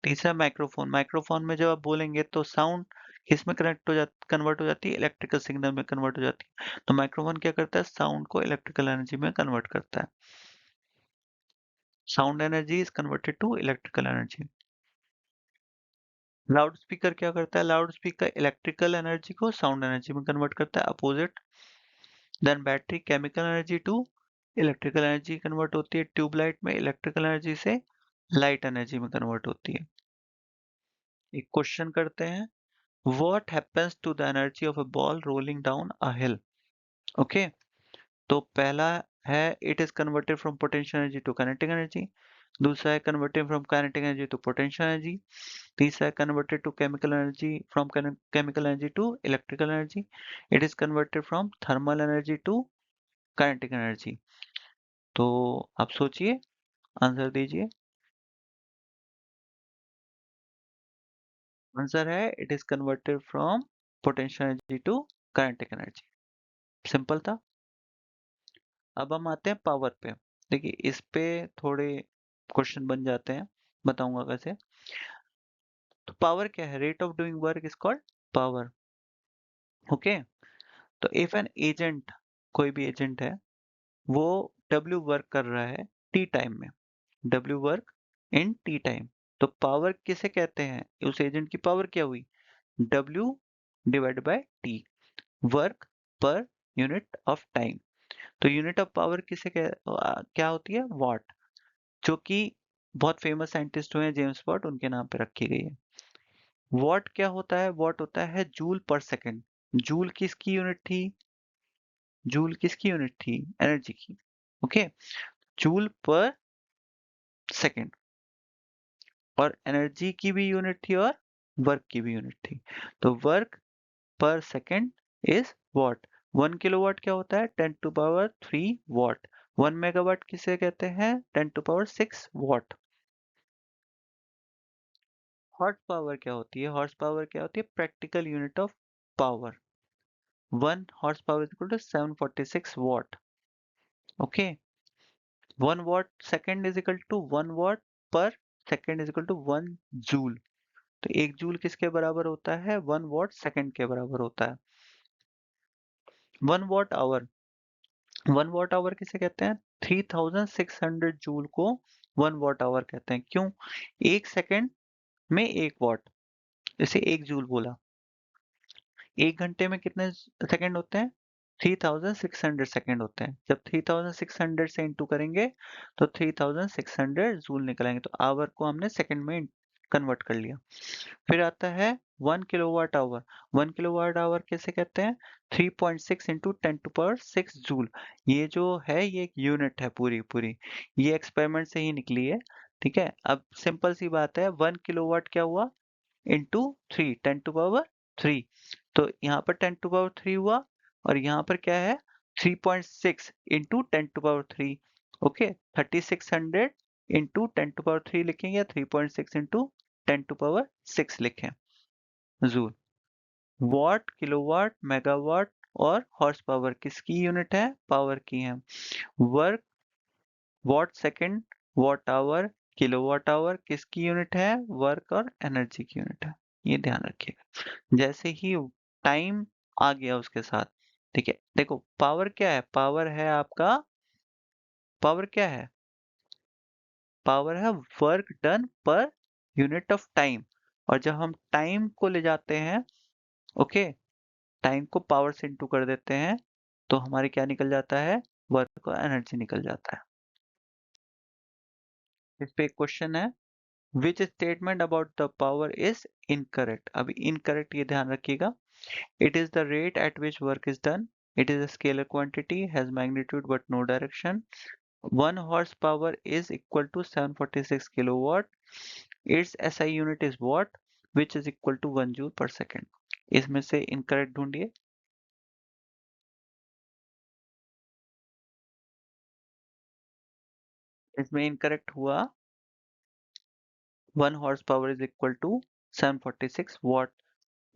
तीसरा माइक्रोफोन। माइक्रोफोन में जब आप बोलेंगे तो साउंड किस में कनेक्ट हो जाती, कन्वर्ट हो जाती है? इलेक्ट्रिकल सिग्नल में कन्वर्ट हो जाती है। तो माइक्रोफोन क्या करता है? साउंड को इलेक्ट्रिकल एनर्जी में कन्वर्ट करता है। Sound energy is converted to electrical energy. Loud speaker क्या करता है? लाउड स्पीकर इलेक्ट्रिकल एनर्जी को साउंड एनर्जी में कन्वर्ट करता है, opposite. Then battery, chemical energy to electrical energy convert होती है। ट्यूबलाइट में इलेक्ट्रिकल एनर्जी से लाइट एनर्जी में कन्वर्ट होती है। एक क्वेश्चन करते हैं, What happens to the energy of a ball rolling down a hill? Okay, तो पहला है it is converted from potential energy to kinetic energy। दूसरा है converted from kinetic energy to potential energy। तीसरा है converted to chemical energy from chemical energy to electrical energy। It is converted from thermal energy to kinetic energy। तो आप सोचिए, answer दीजिए। Answer है it is converted from potential energy to kinetic energy। Simple था। अब हम आते हैं पावर पे। देखिए इस पे थोड़े क्वेश्चन बन जाते हैं, बताऊंगा कैसे। तो पावर क्या है? Rate of doing work is called power. Okay, तो इफ एन एजेंट, कोई भी एजेंट है, वो डब्ल्यू वर्क कर रहा है टी टाइम में, W work in T time, तो पावर किसे कहते हैं? उस एजेंट की पावर क्या हुई? W divide by T, work per unit of time. तो यूनिट ऑफ पावर किसे क्या होती है? वॉट, जो कि बहुत फेमस साइंटिस्ट हुए हैं जेम्स वाट, उनके नाम पे रखी गई है। वॉट क्या होता है? वॉट होता है जूल पर सेकंड। जूल किसकी यूनिट थी? जूल किसकी यूनिट थी? एनर्जी की। ओके, जूल पर सेकंड, और एनर्जी की भी यूनिट थी और वर्क की भी यूनिट थी। तो वर्क पर सेकंड इज वॉट। 1 किलोवाट क्या होता है? 10⁻³ वॉट। 1 मेगावाट किसे कहते हैं? 10⁻6 वॉट। हॉर्स पावर क्या होती है? हॉर्स पावर क्या होती है? Practical unit of power. 1 horsepower is equal to 746 watt. Okay, 1 watt second is equal to 1 watt per second is equal to 1 joule. तो 1 जूल किसके बराबर होता है? 1 watt सेकंड के बराबर होता है. 1 watt आवर, 1 watt आवर किसे कहते हैं? 3600 जूल को 1 watt आवर कहते हैं. क्यों? 1 सेकंड में 1 watt, इसे 1 जूल बोला. 1 घंटे में कितने सेकंड होते हैं? 3600 सेकंड होते हैं. जब 3600 से इंटू करेंगे तो 3600 जूल निकलेंगे. तो आवर को हमने सेकंड में कन्वर्ट कर लिया. फिर आता है 1 किलोवाट आवर. 1 किलोवाट आवर कैसे कहते हैं? 3.6 इंटू 10 टू पावर 6 जूल. ये जो है ये एक यूनिट है पूरी पूरी. ये एक्सपेरिमेंट से ही निकली है. ठीक है, अब सिंपल सी बात है, 1 किलोवाट क्या हुआ? Into 3, 10 to power 3. तो यहाँ पर 10 टू पावर 3 हुआ और यहाँ पर क्या है? 3.6 into 10 to power 3. Okay, 3600 into 10 to power 3 लिखेंगे या 3.6 इंटू 10 टू पावर 6 लिखें. जूल. वॉट, किलोवाट, मेगावाट और हॉर्स पावर किसकी यूनिट है? पावर की है. Work, watt second, watt hour, kilowatt hour किसकी यूनिट है? वर्क और एनर्जी की यूनिट है. ये ध्यान रखिएगा. जैसे ही टाइम आ गया उसके साथ, ठीक है, देखो पावर क्या है? पावर है आपका, पावर क्या है? पावर है work done per unit of time. और जब हम टाइम को ले जाते हैं, ओके, टाइम को पावर से इंटू कर देते हैं, तो हमारे क्या निकल जाता है? वर्क और एनर्जी निकल जाता है. इस पे एक क्वेश्चन है, which statement about the power is incorrect? अभी इनकरेक्ट ये ध्यान रखिएगा. It is the rate at which work is done. It is a scalar quantity, has magnitude but no direction. 1 horsepower is equal to 746 kilowatt. Its SI unit is watt, which is equal to 1 joule per second. इसमें से incorrect ढूंढिए. इसमें incorrect हुआ 1 horse power is equal to 746 watt,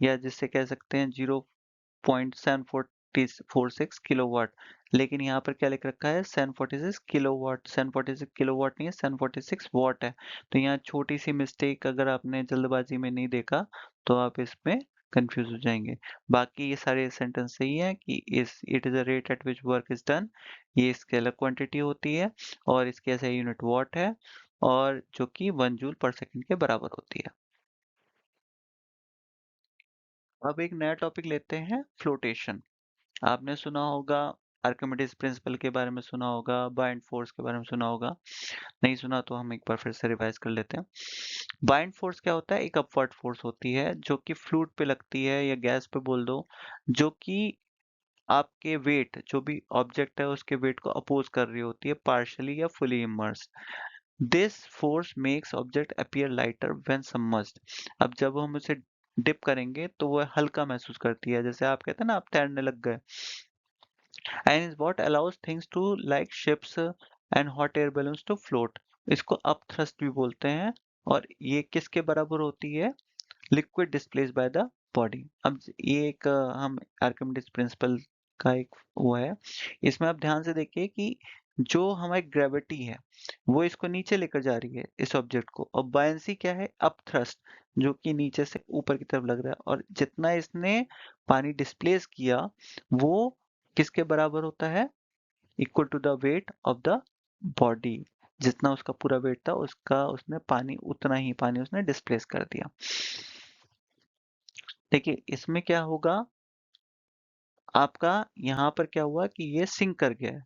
या जिससे कह सकते हैं 0.746 किलोवाट. लेकिन यहाँ पर क्या लिख रखा है? 746 किलोवाट. 746 किलोवाट नहीं है, 746 वॉट है. तो यहाँ छोटी सी मिस्टेक अगर आपने जल्दबाजी में नहीं देखा तो आप इसमें कंफ्यूज हो जाएंगे. बाकी ये सारे सेंटेंस सही है कि इस it is a rate at which work is done. ये स्केलर क्वांटिटी होती है और इसके ऐसे यूनिट वॉट है, और जो कि 1 जूल पर सेकंड के बराबर होती है. अब एक नया टॉपिक लेते हैं, फ्लोटेशन. आपने सुना होगा, आर्किमिडीज प्रिंसिपल के बारे में सुना होगा, बाइंड फोर्स के बारे में सुना होगा. नहीं सुना तो हम एक बार फिर से रिवाइज कर लेते हैं. बाइंड फोर्स क्या होता है? एक अपवर्ड फोर्स होती है जो कि फ्लूइड पे लगती है या गैस पे बोल दो, जो कि आपके वेट, जो भी ऑब्जेक्ट है उसके वेट को अपोज कर रही होती है, पार्शियली या fully immerse. This force makes object appear lighter when submerged. अब जब हम उसे डिप करेंगे तो वह हल्का महसूस करती है, जैसे आप कहते हैं ना आप तैरने लग गए. and is what allows things to like ships and hot air balloons to float. इसको अप थ्रस्ट भी बोलते हैं. और ये किसके बराबर होती है? Liquid displaced by the body. अब ये एक हम आर्किमिडीज प्रिंसिपल का एक वो है. इसमें आप ध्यान से देखिए कि जो हमारी ग्रेविटी है वो इसको नीचे लेकर जा रही है इस ऑब्जेक्ट को, और बायंसी क्या है? अप थ्रस्ट, जो कि नीचे से ऊपर की तरफ लग रहा है. और जितना इसने पानी डिस्प्लेस किया वो किसके बराबर होता है? Equal to the weight of the body. जितना उसका पूरा वेट था उसका उसने पानी, उतना ही पानी उसने डिस्प्लेस कर दिया. देखिए इसमें क्या होगा, आपका यहाँ पर क्या हुआ कि ये सिंक कर गया है,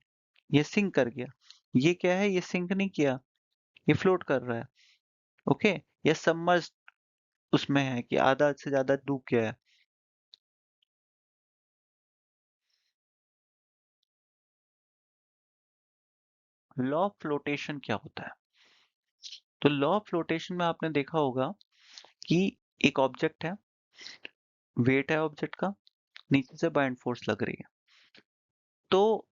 ये सिंक कर गया. ये क्या है? ये सिंक नहीं किया, ये फ्लोट कर रहा है. ओके, ये सबमर्ज उसमें है कि आधा से ज्यादा डूब गया है. लॉ ऑफ फ्लोटेशन क्या होता है? तो लॉ ऑफ फ्लोटेशन में आपने देखा होगा कि एक ऑब्जेक्ट है, वेट है ऑब्जेक्ट का, नीचे से बाइंड फोर्स लग रही है. तो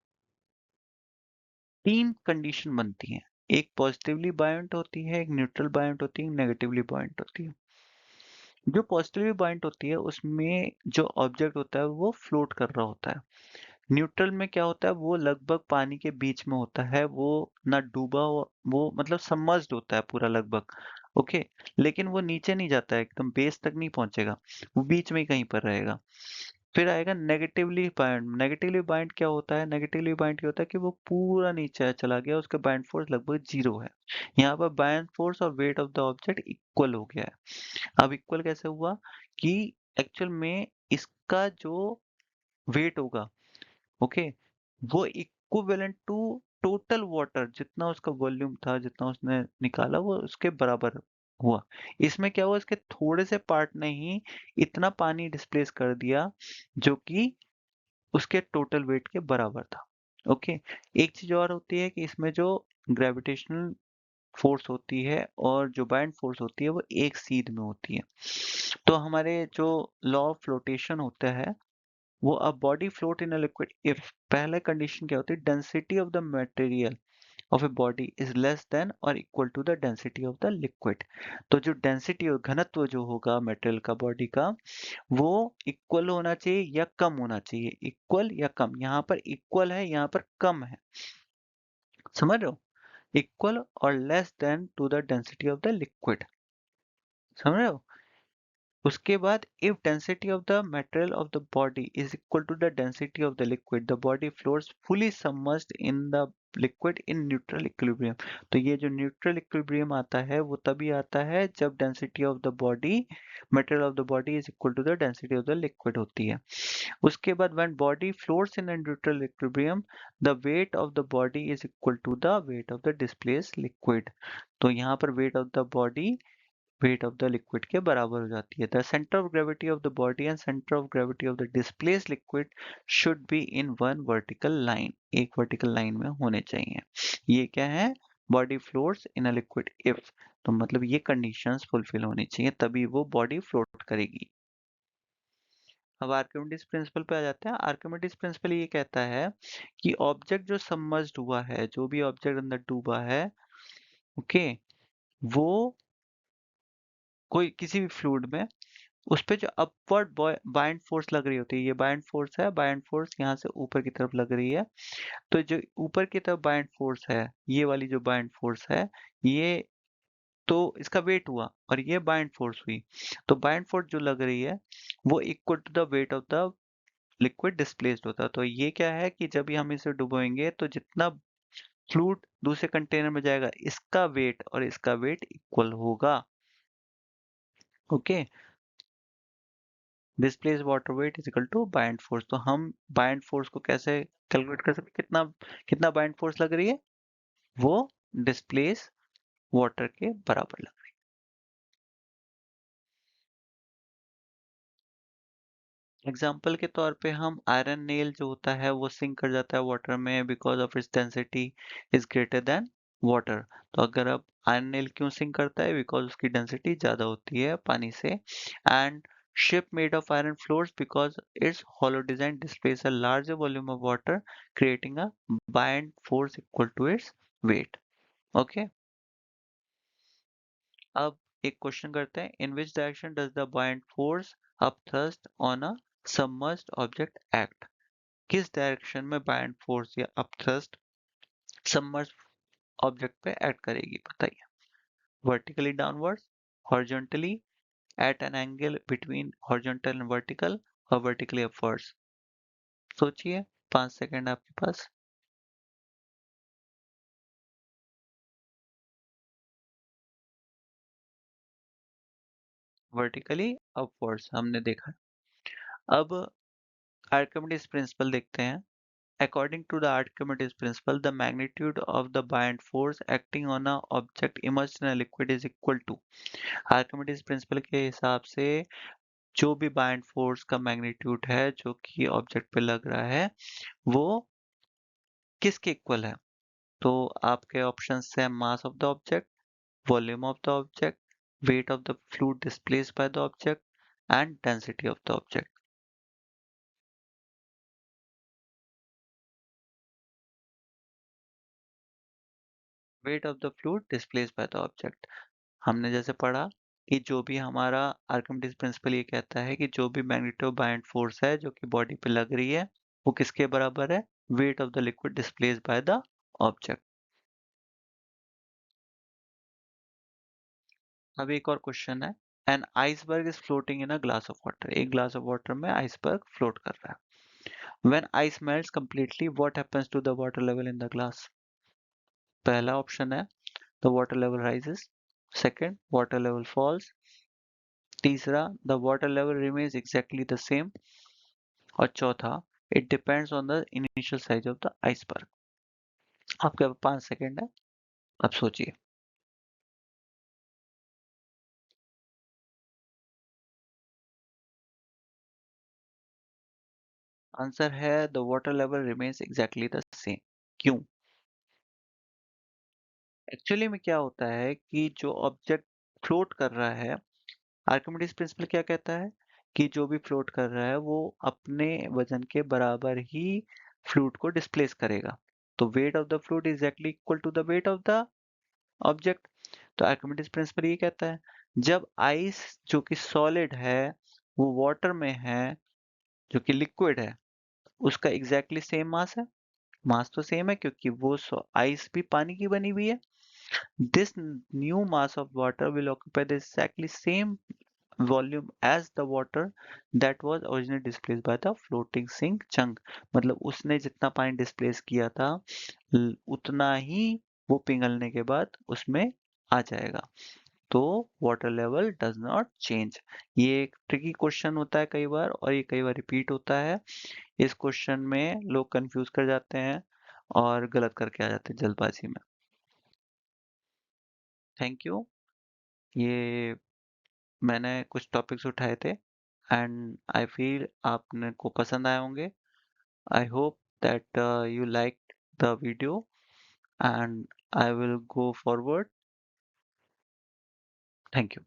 3 कंडीशन बनती हैं. एक पॉजिटिवली बायन्ट होती है, एक न्यूट्रल बायन्ट होती है, एक नेगेटिवली बायन्ट होती है. जो पॉजिटिवली बाइंड होती है उसमें जो ऑब्जेक्ट होता है वो फ्लोट कर रहा होता है। न्यूट्रल में क्या होता है, वो लगभग पानी के बीच में होता है, वो ना डूबा हुआ, वो मतलब सबमर्ज्ड होता है पूरा लगभग। ओके, लेकिन वो नीचे नहीं जाता है, एकदम बेस तक नहीं पहुंचेगा, वो बीच में ही कहीं पर रहेगा। फिर आएगा नेगेटिवली बाइंड। नेगेटिवली बाइंड क्या होता है, नेगेटिवली बाइंड क्या होता है कि वो पूरा नीचे चला गया, उसका बाइंड फोर्स लगभग जीरो है। यहाँ पर बाइंड फोर्स और wait of the object equal हो गया है। अब इक्वल कैसे हुआ कि एक्चुअल में इसका जो वेट होगा, ओके, वो इक्विवेलेंट टू टोटल वाटर, जितना उसका वॉल्यूम था, जितना उसने निकाला, वो उसके बराबर हुआ। इसमें क्या हुआ, इसके थोड़े से पार्ट ने ही इतना पानी डिस्प्लेस कर दिया जो कि उसके टोटल वेट के बराबर था। ओके, एक चीज और होती है कि इसमें जो ग्रेविटेशनल फोर्स होती है और जो बाइंड फोर्स होती है वो एक सीध में होती है। तो हमारे जो लॉ ऑफ फ्लोटेशन होता है, वो a body float in a liquid if, पहले कंडीशन क्या होती है, density of the material of a body is less than और equal to the density of the liquid. तो जो डेंसिटी और घनत्व जो होगा मटेरियल का, बॉडी का, वो इक्वल होना चाहिए या कम होना चाहिए, इक्वल या कम। यहाँ पर इक्वल है, यहाँ पर कम है, समझ रहे हो, इक्वल और less than to the density of the liquid, समझ रहे हो। उसके बाद if density of the material of the body is equal to the density of the liquid, the body floats fully submerged in the liquid in neutral equilibrium। तो ये जो neutral equilibrium आता है वो तभी आता है जब density of the body, material of the body is equal to the density of the liquid होती है। उसके बाद when body floats in a neutral equilibrium, the weight of the body is equal to the weight of the displaced liquid। तो यहाँ पर weight of the body wait of the liquid के बराबर हो जाती है। The centre of gravity of the body and centre of gravity of the displace liquid should be in one vertical line, एक vertical line में होने चाहिए। ये क्या है, body floats in a liquid if, तो मतलब ये कंडीशंस फुलफिल होनी चाहिए तभी वो बॉडी फ्लोट करेगी। अब आर्किमिडीज प्रिंसिपल पे आ जाते हैं। आर्किमिडीज प्रिंसिपल ये कहता है कि ऑब्जेक्ट जो सबमर्ज्ड हुआ है, जो भी ऑब्जेक्ट अंदर डूबा है, ओके, वो कोई किसी भी फ्लूइड में, उस पे जो अपवर्ड बाइंड फोर्स लग रही होती है, ये बाइंड फोर्स है, बाइंड फोर्स यहाँ से ऊपर की तरफ लग रही है, तो जो ऊपर की तरफ बाइंड फोर्स है, ये वाली जो बाइंड फोर्स है, ये तो इसका वेट हुआ और ये बाइंड फोर्स हुई, तो बाइंड फोर्स जो लग रही है वो equal to the weight of the liquid displaced होता है। तो ये क्या है कि जब भी हम इसे डुबोएंगे तो जितना फ्लूइड दूसरे कंटेनर में जाएगा, इसका वेट और इसका वेट इक्वल होगा। Okay, displace water weight is equal to buoyant force. तो हम बाइंड फोर्स को कैसे कैलकुलेट कर सकते हैं, कितना कितना बाइंड फोर्स लग रही है, वो डिस्प्लेस वाटर के बराबर लग रही है। एग्जाम्पल के तौर पे हम आयरन नेल जो होता है वो सिंक कर जाता है वाटर में because of its density is greater than water. तो अगर अब आयरन नेल क्यों सिंक करता है, बिकॉज उसकी डेंसिटी ज्यादा होती है पानी से। And ship made of iron floats because its hollow design displays a larger volume of water, creating a bind force equal to its weight. Okay, अब एक क्वेश्चन करते हैं, in which direction does the bind force upthrust on a submerged object act? किस direction में buoyant force या upthrust submerged object पे act करेगी, बताइए। Vertically downwards, horizontally, at an angle between horizontal and vertical, और vertically upwards. सोचिए, 5 second आपके पास। Vertically upwards हमने देखा। अब आर्किमिडीज प्रिंसिपल देखते हैं। According to the Archimedes principle, the magnitude of the buoyant force acting on a object immersed in a liquid is equal to, Archimedes principal के हिसाब से जो भी buoyant force का मैग्नीट्यूड है जो कि ऑब्जेक्ट पे लग रहा है, वो किसके इक्वल है। तो आपके ऑप्शन है mass of the object, volume of the object, weight of the fluid displaced by the object, and density of the object. Weight of the fluid displaced by the object, हमने जैसे पढ़ा कि जो भी हमारा आर्किमिडीज प्रिंसिपल ये कहता है कि जो भी मैग्नेटो बायंट फोर्स है जो कि बॉडी पे लग रही है वो किसके बराबर है? Weight of the liquid displaced by the object. अब एक और क्वेश्चन है, an iceberg is floating in a glass of water. एक ग्लास ऑफ वाटर में आइसबर्ग फ्लोट कर रहा है। When ice melts completely what happens to the water level in the glass? पहला ऑप्शन है the water level rises, second water level falls, तीसरा the water level remains exactly the same, और चौथा it depends on the initial size of the iceberg. आपके पास 5 second है, अब सोचिए। Answer है the water level remains exactly the same. क्यों? Actually में क्या होता है कि जो ऑब्जेक्ट फ्लोट कर रहा है, आर्किमिडीज प्रिंसिपल क्या कहता है कि जो भी फ्लोट कर रहा है वो अपने वजन के बराबर ही फ्लूइड को डिस्प्लेस करेगा। तो weight of the fluid is actually equal to the weight of the object. तो आर्किमिडीज प्रिंसिपल ये कहता है जब आइस जो कि सॉलिड है वो वाटर में है जो कि लिक्विड है, उसका एग्जैक्टली सेम मास है। मास तो सेम है क्योंकि वो आइस भी पानी की बनी हुई है। This new mass of water will occupy the exactly same volume as the water that was originally displaced by the floating sink chunk। मतलब उसने जितना पानी डिस्प्लेस किया था उतना ही वो पिघलने के बाद उसमें आ जाएगा। तो water level does not change. ये एक ट्रिकी क्वेश्चन होता है कई बार, और ये कई बार रिपीट होता है। इस क्वेश्चन में लोग कंफ्यूज कर जाते हैं और गलत करके आ जाते हैं जल्दबाजी में। Thank you. ये मैंने कुछ टॉपिक्स उठाए थे एंड आई फील आपने को पसंद आए होंगे। I hope that you like the video and I will go forward. Thank you.